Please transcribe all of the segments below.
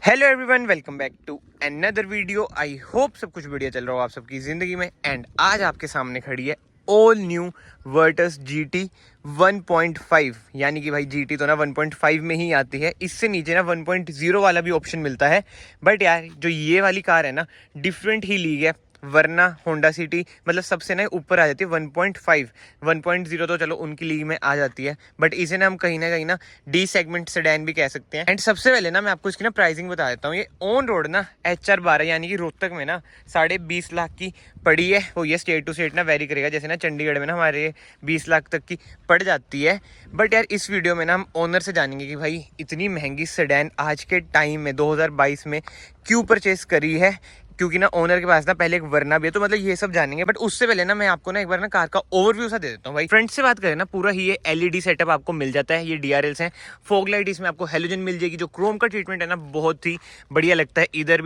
Hello everyone, welcome back to another video. I hope सब कुछ बढ़िया चल रहा हो आप सबकी ज़िंदगी में। एंड आज आपके सामने खड़ी है ऑल न्यू वर्टस GT 1.5। यानी कि भाई GT तो ना 1.5 में ही आती है, इससे नीचे ना 1.0 वाला भी ऑप्शन मिलता है। बट यार जो ये वाली कार है ना, डिफरेंट ही लीग है, वरना होंडा सिटी मतलब सबसे ना ऊपर आ जाती है 1.5। 1.0 तो चलो उनकी लीग में आ जाती है, बट इसे ना हम कहीं ना डी सेगमेंट सेडान भी कह सकते हैं। एंड सबसे पहले ना मैं आपको इसकी ना प्राइसिंग बता देता हूँ। ये ऑन रोड ना HR12 यानी कि रोहतक में ना 20.5 लाख की पड़ी है। वो ये स्टेट टू स्टेट ना वेरी करेगा, जैसे ना चंडीगढ़ में ना हमारे 20 लाख तक की पड़ जाती है। बट यार इस वीडियो में ना हम ओनर से जानेंगे कि भाई इतनी महंगी सेडान आज के टाइम में 2022 में क्यों परचेस करी है, क्योंकि ना ओनर के पास ना पहले एक वरना भी है। तो मतलब ये सब जानेंगे, बट उससे पहले ना मैं आपको ना एक बार ना कार का ओवरव्यू सा दे देता हूँ। भाई फ्रंट से बात करें ना, पूरा ही ये LED सेटअप आपको मिल जाता है। ये DRLs हैं, फॉग लाइट इसमें आपको हेलोजन मिल जाएगी। जो क्रोम का ट्रीटमेंट है ना, बहुत ही बढ़िया लगता है। इधर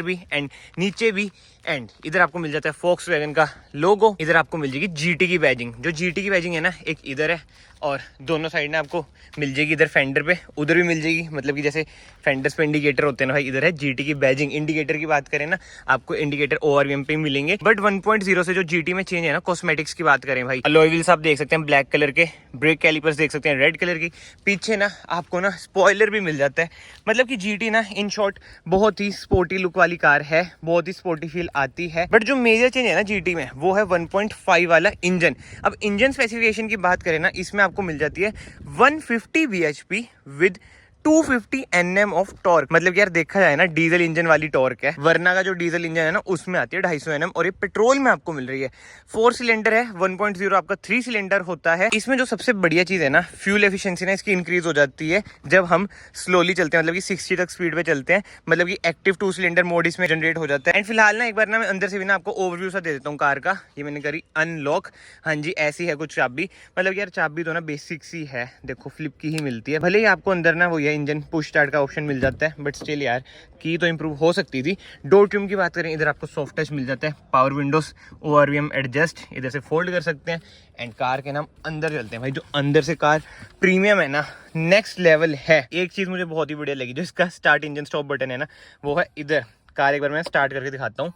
भी एंड नीचे भी। एंड इधर आपको मिल जाता है Volkswagen का लोगो। इधर आपको मिल जाएगी GT की बैजिंग। जो GT की बैजिंग है ना, एक इधर है और दोनों साइड ना आपको मिल जाएगी। इधर फेंडर पे, उधर भी मिल जाएगी। मतलब कि जैसे फेंडर्स पे इंडिकेटर होते हैं ना भाई, इधर है GT की बैजिंग। इंडिकेटर की बात करें ना, आपको इंडिकेटर ORVM पे मिलेंगे। बट 1.0 से जो GT में चेंज है ना, कॉस्मेटिक्स की बात करें भाई, अलॉय व्हील्स आप देख सकते हैं ब्लैक कलर के, ब्रेक कैलिपर्स देख सकते हैं रेड कलर की। पीछे ना आपको ना स्पॉइलर भी मिल जाता है। मतलब कि GT ना इन शॉर्ट बहुत ही स्पोर्टी लुक वाली कार है, बहुत ही स्पोर्टी फील आती है। बट जो मेजर चेंज है ना GT में, वो है 1.5 वाला इंजन। अब इंजन स्पेसिफिकेशन की बात करें ना, इसमें आपको मिल जाती है 150 bhp with 250 Nm of torque. मतलब यार देखा जाए ना, डीजल इंजन वाली टॉर्क है। वरना का जो डीजल इंजन है ना, उसमें आती है 250 Nm, और ये पेट्रोल में आपको मिल रही है। 4 सिलेंडर है, 1.0 आपका 3 सिलेंडर होता है। इसमें जो सबसे बढ़िया चीज है ना, फ्यूल एफिशिएंसी ना इसकी इंक्रीज हो जाती है जब हम स्लोली चलते हैं, मतलब कि 60 तक स्पीड पे चलते हैं। मतलब कि एक्टिव 2 सिलेंडर मोड इसमें जनरेट हो जाता है। एंड फिलहाल ना एक बार ना मैं अंदर से भी ना आपको ओवरव्यू सा दे देता हूँ कार का। ये मैंने करी अनलॉक। हाँ जी, ऐसी है कुछ चाबी। मतलब यार चाबी तो ना बेसिक सी है, देखो फ्लिप की ही मिलती है। भले ही आपको अंदर ना वो इंजन पुश स्टार्ट का ऑप्शन मिल जाता है, बट स्टिल यार की तो इंप्रूव हो सकती थी। डोर ट्रिम की बात करें, इधर आपको सॉफ्ट टच मिल जाता है। पावर विंडोज ORVM एडजस्ट इधर से फोल्ड कर सकते हैं। एंड कार के नाम अंदर चलते हैं भाई। जो अंदर से कार प्रीमियम है ना, नेक्स्ट लेवल है। एक चीज मुझे बहुत ही बढ़िया लगी, जो इसका स्टार्ट इंजन स्टॉप बटन है ना, वो है इधर। कार एक बार मैं स्टार्ट करके दिखाता हूँ।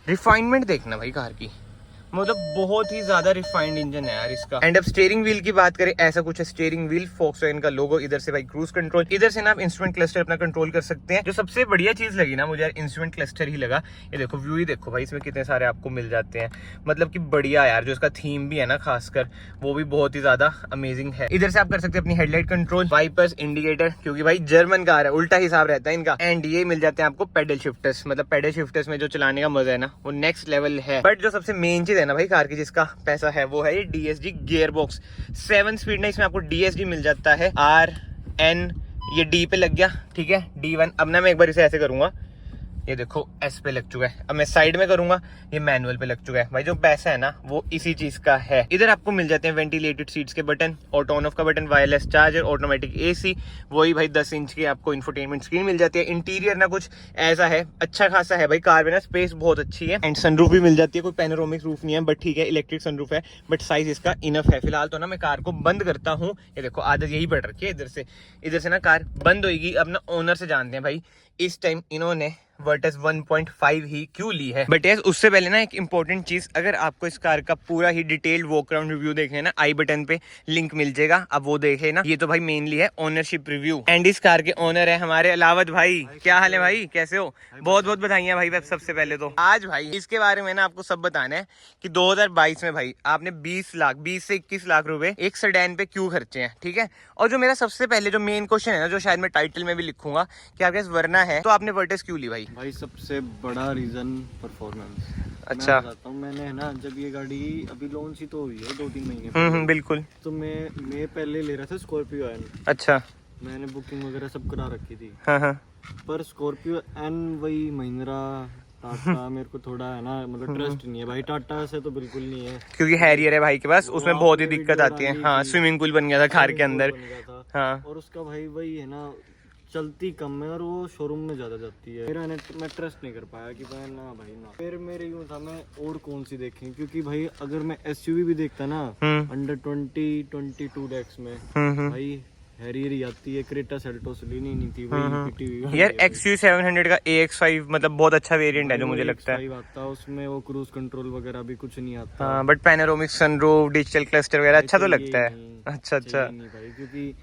रिफाइनमेंट देखना भाई कार की, मतलब बहुत ही ज्यादा रिफाइंड इंजन है यार इसका। एंड अब स्टीयरिंग व्हील की बात करें, ऐसा कुछ है स्टीयरिंग व्हील, Volkswagen का लोगो। इधर से भाई क्रूज कंट्रोल, इधर से ना आप इंस्ट्रूमेंट क्लस्टर अपना कंट्रोल कर सकते हैं। जो सबसे बढ़िया चीज लगी ना मुझे यार, इंस्ट्रूमेंट क्लस्टर ही लगा। ये देखो व्यू ही देखो भाई, इसमें कितने सारे आपको मिल जाते हैं। मतलब कि बढ़िया यार, जो इसका थीम भी है ना खासकर, वो भी बहुत ही ज्यादा अमेजिंग है। इधर से आप कर सकते हैं अपनी हेडलाइट कंट्रोल, वाइपर्स, इंडिकेटर, क्योंकि भाई जर्मन कार है, उल्टा हिसाब रहता है इनका। एंड ये मिल जाते हैं आपको पेडल शिफ्टर्स। मतलब पेडल शिफ्टर्स में जो चलाने का मजा है ना, वो नेक्स्ट लेवल है। बट जो सबसे मेन चीज है ना भाई कार की, जिसका पैसा है, वो है ये DSG गियर बॉक्स। 7 स्पीड में इसमें आपको DSG मिल जाता है। RN ये D पे लग गया, ठीक है, D1। अब ना मैं एक बार इसे ऐसे करूंगा, ये देखो S पे लग चुका है। अब मैं साइड में करूंगा, ये मैनुअल पे लग चुका है। भाई जो पैसा है ना, वो इसी चीज का है। इधर आपको मिल जाते हैं वेंटिलेटेड सीट्स के बटन, ऑटो ऑन ऑफ का button, wireless charger, automatic AC, वही भाई 10 इंच की आपको इंफोटेनमेंट स्क्रीन मिल जाती है। इंटीरियर ना कुछ ऐसा है, अच्छा खासा है भाई। कार में ना स्पेस बहुत अच्छी है। एंड सनरूफ भी मिल जाती है। कोई पैनोरामिक रूफ नहीं है, बट ठीक है, इलेक्ट्रिक सनरूफ है, बट साइज इसका इनफ है। फिलहाल तो ना मैं कार को बंद करता हूँ। ये देखो आदत यही पड़ रखी है, इधर से ना कार बंद होगी। अब ना ओनर से जानते हैं भाई इस टाइम इन्होंने वर्टस 1.5 ही क्यों ली है। बट यस, उससे पहले ना एक इंपॉर्टेंट चीज, अगर आपको इस कार का पूरा ही डिटेल्ड वॉक अराउंड रिव्यू देखना है ना, आई बटन पे लिंक मिल जाएगा, अब वो देखे ना। ये तो भाई मेनली है ओनरशिप रिव्यू। एंड इस कार के ओनर है हमारे अलावत भाई। क्या हाल है भाई, कैसे हो? बहुत बहुत बधाइयां भाई। सबसे पहले तो आज भाई इसके बारे में ना आपको सब बताना है कि 2022 में भाई आपने 20 से 21 लाख रुपए एक सेडान पे क्यों खर्चे हैं, ठीक है। और जो मेरा सबसे पहले जो मेन क्वेश्चन है ना, जो शायद मैं टाइटल में भी लिखूंगा कि आपके पास वरना है, तो आपने वर्टस क्यों ली भाई? भाई सबसे बड़ा रीजन परफॉर्मेंस। अच्छा। मैं बताता हूँ, मैंने है ना, जब ये गाड़ी अभी लॉन्च ही तो हुई है 2-3 महीने पहले, बिल्कुल। तो मैं पहले ले रहा था स्कॉर्पियो एन। अच्छा। मैंने बुकिंग वगैरह सब करा रखी थी। हाँ हाँ। पर स्कॉर्पियो एन वही महिंद्रा टाटा मेरे को थोड़ा है ना, मतलब ट्रस्ट नहीं है भाई। टाटा से तो बिल्कुल नहीं है, क्योंकि हैरियर है भाई के पास, उसमें बहुत ही दिक्कत आती है। हाँ, थी, स्विमिंग पूल बन गया था कार के स्विमिंग पूल अंदर। बन गया था। हाँ। और उसका भाई वही है ना, चलती कम है और वो शोरूम में ज्यादा जाती है। मेरा मैं ट्रस्ट नहीं कर पाया कि भाई ना भाई ना। फिर मेरे यूँ था, मैं और कौन सी देखें, क्योंकि भाई अगर मैं SUV भी देखता ना अंडर 22 lakhs में, भाई हैरियर आती है, क्रेटा सेल्टोस लेनी नहीं थी, वही पिटी हुई यार XUV 700 का AX5 मतलब बहुत अच्छा वेरिएंट है जो मुझे लगता है। आता है उसमें, वो क्रूज कंट्रोल वगैरह भी कुछ नहीं आता। हाँ, but panoramic sunroof, digital cluster वगैरह अच्छा तो लगता है। अच्छा नहीं भाई, क्योंकि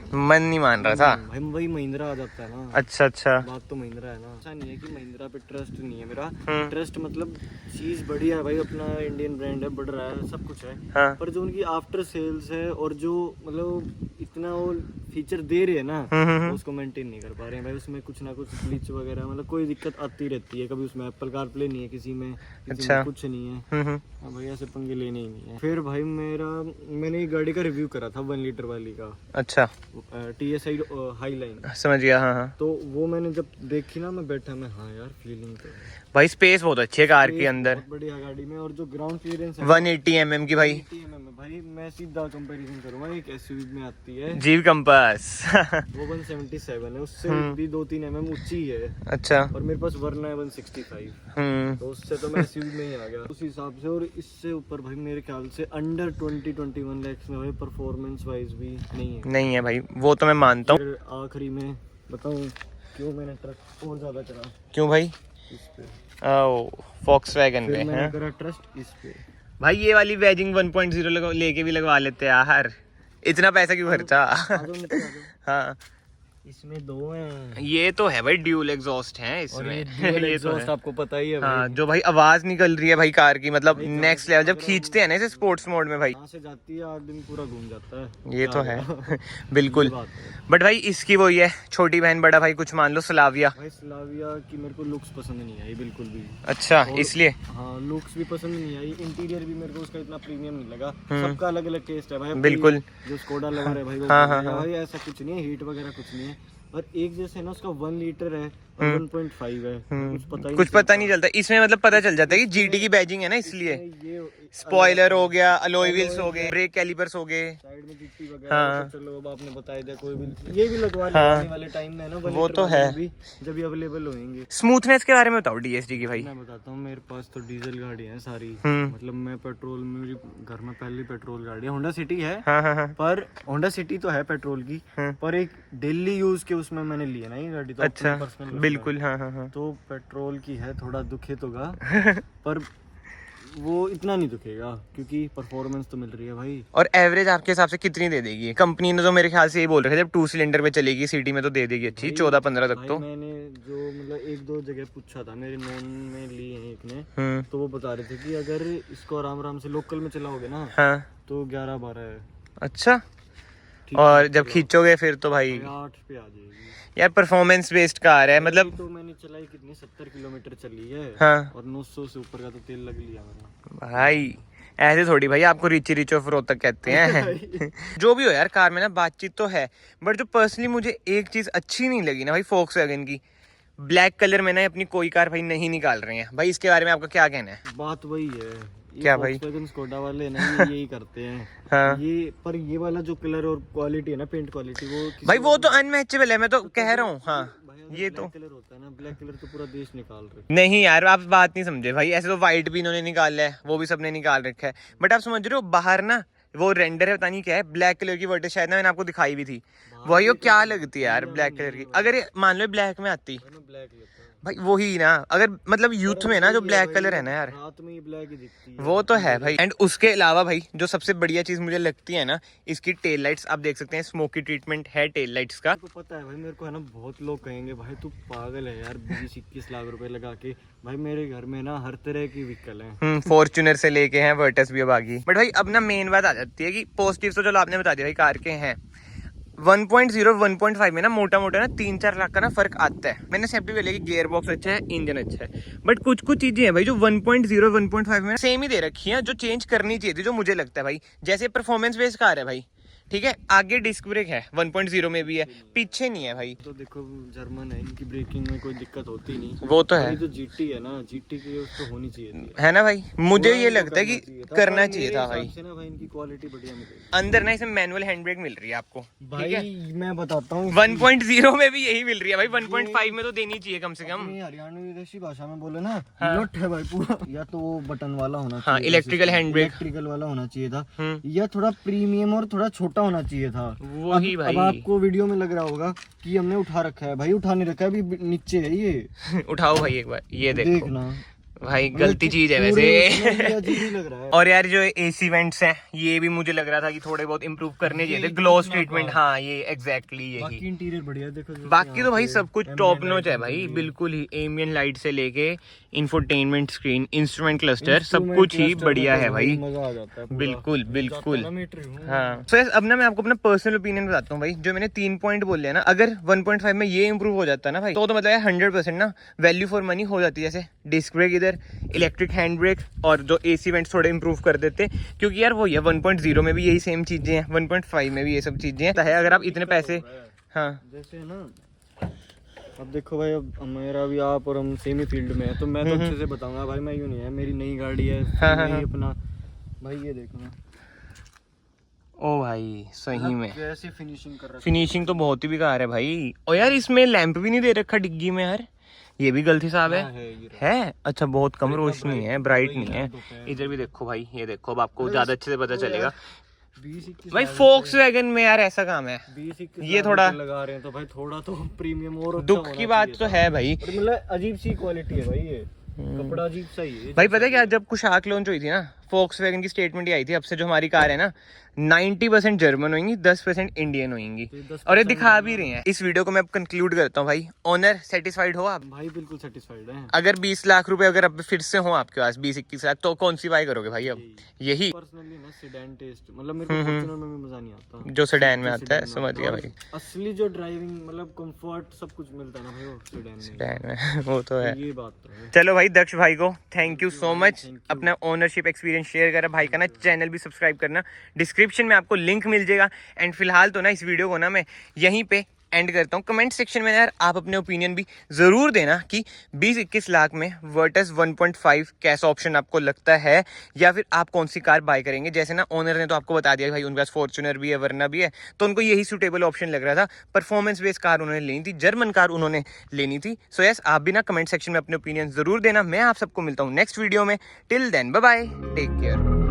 मन नहीं मान रहा था भाई वही महिंद्रा आ जाता है ना। अच्छा बात तो महिंद्रा है ना। ऐसा नहीं है कि महिंद्रा पे ट्रस्ट नहीं है मेरा, ट्रस्ट मतलब चीज बढ़िया है भाई, अपना इंडियन ब्रांड है, बढ़ रहा है, सब कुछ है। हाँ। पर जो उनकी आफ्टर सेल्स है और जो मतलब इतना वो फीचर दे रहे हैं ना, वो उसको मेंटेन नहीं कर पा रहे हैं भाई। उसमें कुछ ना कुछ ग्लिच वगैरह मतलब कोई दिक्कत आती रहती है। कभी उसमें एप्पल कारप्ले नहीं है, किसी में अच्छा। कुछ नहीं है। हाँ भाई, ऐसे पंगे लेने ही नहीं है। फिर भाई मैंने एक गाड़ी का रिव्यू करा था 1 लीटर वाली का। अच्छा, TSI हाईलाइन, समझ गया। हाँ। तो वो मैंने जब देखी ना, मैं बैठा मैं, हाँ यार फीलिंग तो है। भाई स्पेस बहुत अच्छी है कार के अंदर, बहुत बढ़िया गाड़ी में। और जो ग्राउंड क्लियरेंस है 180 mm की भाई। 80 mm है भाई। मैं सीधा कंपैरिजन करूंगा, एक SUV में आती है जीव कंपास वो 177 है, उससे भी 2-3 mm ऊंची है। अच्छा। और मेरे पास वरना है 165, तो उससे तो मैं SUV में ही आ गया उस हिसाब से। और इससे ऊपर भाई मेरे ख्याल से अंडर 20-21 लाख में भाई परफॉर्मेंस वाइज भी नहीं है भाई, वो तो मैं मानता हूँ। फिर आखिरी में बताऊं क्यों मैंने ट्रस्ट और ज्यादा करा क्यों भाई? इस पे, Volkswagen पे मैंने है करा ट्रस्ट इस पे। भाई। ये वाली वेजिंग 1.0 लेके भी लगवा लेते यार, इतना पैसा क्यों खर्चा? हाँ, इसमें 2 हैं। ये तो है भाई, ड्यूल एग्जॉस्ट है और इसमें। ये dual ये तो exhaust है। आपको पता ही है भाई। हाँ, जो भाई आवाज निकल रही है भाई कार की, मतलब भाई नेक्स्ट लेवल जब खींचते हैं ना इसे स्पोर्ट्स मोड में भाई। यहाँ से जाती है, आदमी पूरा घूम जाता है। ये तो क्या है होगा? बिल्कुल। ये बात है। बट भाई इसकी वही है, छोटी बहन बड़ा भाई कुछ मान लो, स्लाविया। भाई स्लाविया की मेरे को लुक्स पसंद नहीं आई बिल्कुल भी। अच्छा, और- इसलिए हाँ, लुक्स भी पसंद नहीं आई, इंटीरियर भी मेरे को उसका इतना प्रीमियम नहीं लगा। सबका अलग अलग टेस्ट है भाई। अपनी बिल्कुल। जो स्कोडा लवर है भाई, वो हाँ, बढ़िया हाँ, है भाई, ऐसा कुछ नहीं है, हीट वगैरह कुछ नहीं है। और एक जैसे ना उसका 1 लीटर है और 1.5 है, कुछ पता नहीं चलता इसमें, मतलब पता चल जाता है कि GT की बैजिंग है ना, इसलिए। ये स्पॉइलर हो गया, अलॉय व्हील्स हो गए, ब्रेक कैलिपर्स हो गए। साइड में गिट्टी वगैरह, हाँ। तो चलो अब आपने बताया दिया, कोई भी ये भी लगवा लें हाँ। आने वाले टाइम में ना, वो तो है। भी जब ये अवेलेबल होंगे। स्मूथनेस के बारे में बताओ DSG की भाई। मैं बताता हूँ, मेरे पास तो डीजल गाड़ी है सारी। हम्म। मतलब मैं पेट्रोल, मेरी घर में पहली पेट्रोल गाड़ी है, होंडा सिटी है। हाँ। पर होंडा सिटी तो है पेट्रोल की, पर एक डेली यूज के उसमें मैंने लिया ना ये गाड़ी, तो अच्छा, अपनी personal बिल्कुल। हाँ। तो पेट्रोल की है, थोड़ा दुखे तो गा पर वो इतना नहीं दुखेगा क्योंकि परफॉर्मेंस तो मिल रही है भाई। और एवरेज आपके हिसाब से कितनी दे देगी कंपनी ने? तो मेरे ख्याल से ये बोल रहे थे जब 2 सिलेंडर पे चलेगी सिटी में तो दे देगी अच्छी, 14-15 तक तो। मैंने जो मतलब 1-2 जगह पूछा था, मेरे नॉन में ली है एक ने, तो वो बता रहे थे कि अगर इसको आराम से लोकल में चलाओगे ना, हाँ। तो 11-12 है। अच्छा, ठीक और है, जब खींचोगे फिर तो भाई 8 पे आ जाएगी। यार परफॉर्मेंस बेस्ड कार है मतलब। तो मैंने चलाई कितनी, 70 किलोमीटर चली है। हाँ। और 900 से ऊपर का तो तेल लग लिया मेरा भाई ऐसे थोड़ी भाई, आपको रिच ऑफ रोड तक कहते हैं जो भी हो यार, कार में ना बातचीत तो है, बट जो पर्सनली मुझे एक चीज अच्छी नहीं लगी ना भाई Volkswagen की, ब्लैक कलर में ना अपनी कोई कार भाई नहीं निकाल रहे हैं भाई। इसके बारे में आपका क्या कहना है? बात वही है, ये क्या भाई? Volkswagen स्कोडा वाले ना ये यही करते हैं। हाँ। ये पर ये वाला जो कलर और क्वालिटी है ना, पेंट क्वालिटी, वो भाई वो तो अनमैचेबल है, मैं तो कह रहा हूँ। हाँ, ये तो कलर होता है ना, ब्लैक कलर तो पूरा देश निकाल रहे। नहीं यार, आप बात नहीं समझे भाई। ऐसे तो व्हाइट भी इन्होंने निकाला है, वो भी सबने निकाल रखा है, बट आप समझ रहे हो बाहर ना वो रेंडर है, पता नहीं क्या है, ब्लैक कलर की वर्टेज शायद ना, मैंने आपको दिखाई भी थी। वही वो क्या लगती है यार ब्लैक कलर की, अगर ये मान लो ब्लैक में आती ब्लैक लेता हूँ भाई, वही ना, अगर मतलब यूथ में ना जो ब्लैक कलर है ना यार, रात में ये ब्लैक ही दिखती है। वो तो है भाई। एंड उसके अलावा भाई जो सबसे बढ़िया चीज मुझे लगती है ना, इसकी टेल लाइट्स। आप देख सकते हैं स्मोकी ट्रीटमेंट है टेल लाइट्स का। आपको पता है भाई, मेरे को है ना बहुत लोग कहेंगे भाई तू पागल है यार, 20-21 लाख रुपए लगा के। भाई मेरे घर में ना हर तरह की व्हीकल है, फॉर्च्यूनर से लेके हैं, वर्टस भी अब आ गई। बट भाई अब ना मेन बात आ जाती है कि पॉजिटिव तो चलो आपने बता दिया भाई कार के हैं। 1.0 1.5 में ना मोटा ना 3-4 लाख का ना फर्क आता है। मैंने सेफ्टी भी लगी, गियर बॉक्स अच्छा है, इंजन अच्छा है, बट कुछ चीजें हैं भाई जो 1.0 1.5 में सेम ही दे रखी हैं, जो चेंज करनी चाहिए थी, जो मुझे लगता है भाई। जैसे परफॉर्मेंस बेस्ड कार है भाई, ठीक है, आगे डिस्क ब्रेक है 1.0 में भी है, पीछे नहीं है भाई। तो देखो जर्मन है, इनकी ब्रेकिंग में कोई दिक्कत होती नहीं। वो तो है, जो जीटी है ना, जीटी की उसको होनी चाहिए थी, है ना भाई। मुझे ये लगता है कि करना पर चाहिए मेरे था हिसाब भाई। से ना भाई इनकी क्वालिटी बढ़िया मिलेगी। अंदर ना इसमें मैनुअल हैंड ब्रेक मिल रही है आपको, भाई मैं बताता हूँ, 1.0 में भी यही मिल रही है भाई, 1.5 में तो देनी चाहिए कम से कम। हरियाणवी देशी भाषा में बोले ना, लुट है भाई पूरा। या तो वो बटन वाला होना चाहिए, हाँ, इलेक्ट्रिकल हैंड ब्रेक, इलेक्ट्रिकल वाला होना चाहिए था, या थोड़ा प्रीमियम और थोड़ा छोटा छोटा होना चाहिए था। वही अब भाई। आपको वीडियो में लग रहा होगा कि हमने उठा रखा है, भाई उठा नहीं रखा है, अभी नीचे है ये। उठाओ भाई एक बार, ये देखो देखना भाई, गलती चीज है पूरे वैसे। उसमें भी अजीब ही लग रहा है। और यार जो एसी वेंट्स हैं ये भी मुझे लग रहा था कि थोड़े बहुत इंप्रूव करने चाहिए थे, ग्लोस ट्रीटमेंट। हाँ ये एग्जैक्टली बाकी यही। इंटीरियर बढ़िया है, देखो जैसे बाकी यहाँ तो भाई पे सब कुछ ambient टॉप नॉच है lighting भाई, दी है। बिल्कुल ही एम्बियंट लाइट से लेके इंफोटेनमेंट स्क्रीन, इंस्ट्रूमेंट क्लस्टर, सब Instrument कुछ ही cluster में बढ़िया तो है भाई। मजा आ जाता है पूरा। बिल्कुल बिल्कुल। जाता है ना मीटर यूं। हाँ so अब ना मैं आपको अपना पर्सनल ओपिनियन बताता हूँ भाई। जो मैंने 3 पॉइंट बोले हैं ना, अगर 1.5 में ये इंप्रूव हो जाता है ना भाई, तो मतलब यार 100% ना वैल्यू फॉर मनी हो जाती है। जैसे डिस्क ब्रेक इधर, इलेक्ट्रिक हैंड ब्रेक, और जो एसी वेंट्स थोड़े इंप्रूव कर देते, क्योंकि यार वो ये 1.0 में भी यही सेम चीजें हैं, 1.5 में भी ये सब चीजें हैं। अगर आप इतने पैसे, हाँ जैसे ना अब देखो भाई, अब मेरा भी आप और हम सेम ही फील्ड में है, तो मैं तो अच्छे से बताऊंगा भाई। मैं यूं नहीं है, मेरी नई गाड़ी है, मैं ही अपना भाई ये देखो ना, ओ भाई सही में कैसी फिनिशिंग कर रहा है। फिनिशिंग तो बहुत ही बेकार है भाई। और यार इसमें लैंप भी नहीं दे रखा डिग्गी में यार, ये भी गलती साहब है। अच्छा बहुत कम रोशनी है, ब्राइट नहीं है। इधर भी देखो भाई, ये देखो, अब आपको ज्यादा अच्छे से पता चलेगा 20-21 भाई। फोक्सवैगन में यार ऐसा काम है, 20-21 ये थोड़ा लगा रहे हैं, तो भाई थोड़ा तो प्रीमियम और अच्छा दुख होना की बात चाहिए तो था। है भाई। और मतलब अजीब सी क्वालिटी है भाई, ये कपड़ा अजीब सा ही है भाई पता है क्या, जब कुशाक लॉन्च हुई थी ना, फोक्सवैगन की स्टेटमेंट आई थी, अब से जो हमारी कार है ना 90% जर्मन होंगी, 10% इंडियन होंगी, और ये दिखा भी रहे हैं। इस वीडियो को मैं अब कंक्लूड करता हूँ भाई। ओनर सेटिस्फाइड हो आप? भाई बिल्कुल सेटिस्फाइड है। अगर 20 लाख रुपए अगर अब फिर से हो आपके पास, 20-21 लाख, तो कौन सी बाई करोगे भाई अब? यही पर्सनली ना सेडान टेस्ट, मतलब मेरे को फॉर्च्यूनर में भी मजा नहीं आता जो सेडान में आता है, समझ गया भाई। असली जो ड्राइविंग मतलब कंफर्ट सब कुछ मिलता है ना भाई वो सेडान में। सेडान में वो तो है। ये बात तो है। चलो भाई, दक्ष भाई को थैंक यू सो मच, अपना ओनरशिप एक्सपीरियंस शेयर करा। भाई का ना चैनल भी सब्सक्राइब करना, डिस्क्रिप्शन में आपको लिंक मिल जाएगा। एंड फिलहाल तो ना इस वीडियो को ना मैं यहीं पे एंड करता हूँ। कमेंट सेक्शन में यार आप अपने ओपिनियन भी जरूर देना कि 20-21 लाख में वर्टस 1.5 कैसा ऑप्शन आपको लगता है, या फिर आप कौन सी कार बाय करेंगे। जैसे ना ओनर ने तो आपको बता दिया भाई, उनके पास फॉर्च्यूनर भी है, वरना भी है, तो उनको यही सूटेबल ऑप्शन लग रहा था। परफॉर्मेंस बेस्ड कार उन्होंने लेनी थी, जर्मन कार उन्होंने लेनी थी। सो यस, आप भी ना कमेंट सेक्शन में अपने ओपिनियन जरूर देना। मैं आप सबको मिलता हूँ नेक्स्ट वीडियो में। Till then bye bye, take care.